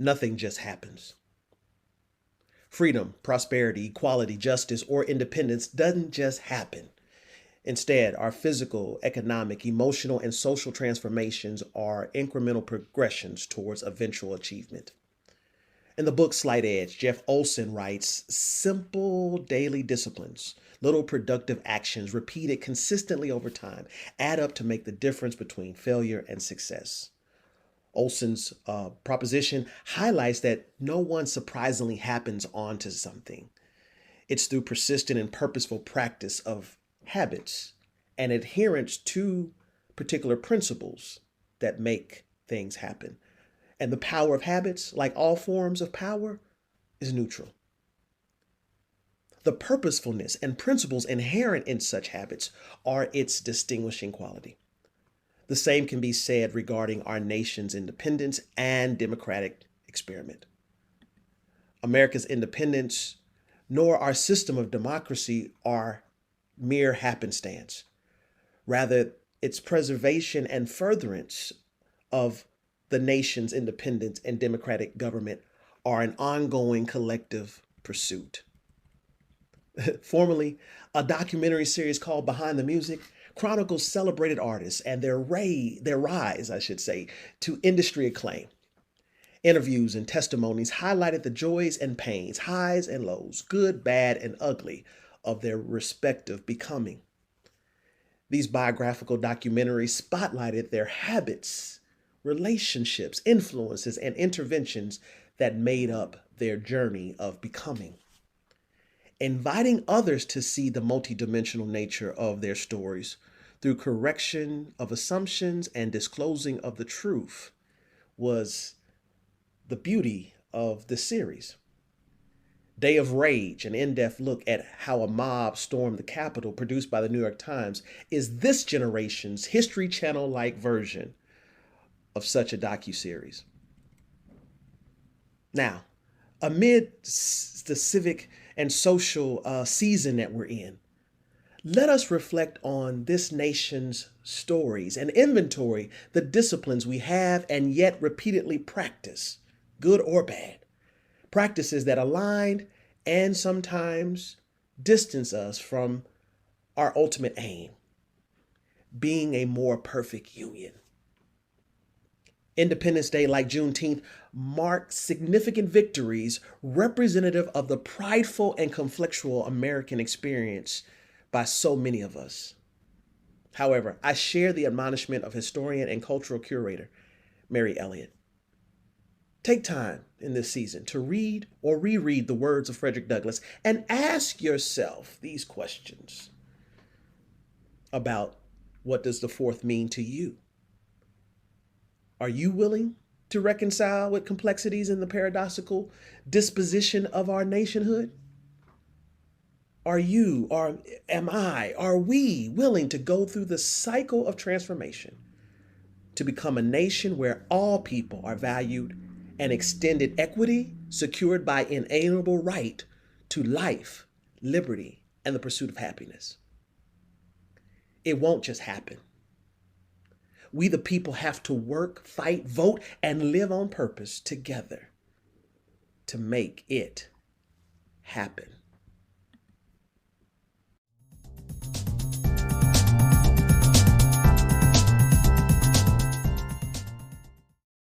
Nothing just happens. Freedom, prosperity, equality, justice, or independence doesn't just happen. Instead, our physical, economic, emotional, and social transformations are incremental progressions towards eventual achievement. In the book Slight Edge, Jeff Olson writes, simple daily disciplines, little productive actions repeated consistently over time add up to make the difference between failure and success. Olson's proposition highlights that no one surprisingly happens onto something. It's through persistent and purposeful practice of habits and adherence to particular principles that make things happen. And the power of habits, like all forms of power, is neutral. The purposefulness and principles inherent in such habits are its distinguishing quality. The same can be said regarding our nation's independence and democratic experiment. America's independence, nor our system of democracy, are mere happenstance. Rather, its preservation and furtherance of the nation's independence and democratic government are an ongoing collective pursuit. Formerly, a documentary series called Behind the Music chronicles celebrated artists and their rise, to industry acclaim. Interviews and testimonies highlighted the joys and pains, highs and lows, good, bad, and ugly of their respective becoming. These biographical documentaries spotlighted their habits, relationships, influences, and interventions that made up their journey of becoming. Inviting others to see the multidimensional nature of their stories through correction of assumptions and disclosing of the truth was the beauty of the series. Day of Rage, an in-depth look at how a mob stormed the Capitol, produced by the New York Times, is this generation's History Channel-like version of such a docuseries. Now, amid the civic and social season that we're in, let us reflect on this nation's stories and inventory the disciplines we have and yet repeatedly practice, good or bad. Practices that align and sometimes distance us from our ultimate aim, being a more perfect union. Independence Day, like Juneteenth, marks significant victories representative of the prideful and conflictual American experience by so many of us. However, I share the admonishment of historian and cultural curator Mary Elliott. Take time in this season to read or reread the words of Frederick Douglass and ask yourself these questions about what does the fourth mean to you? Are you willing to reconcile with complexities in the paradoxical disposition of our nationhood? Are we willing to go through the cycle of transformation to become a nation where all people are valued and extended equity secured by inalienable right to life, liberty, and the pursuit of happiness? It won't just happen. We, the people, have to work, fight, vote, and live on purpose together to make it happen.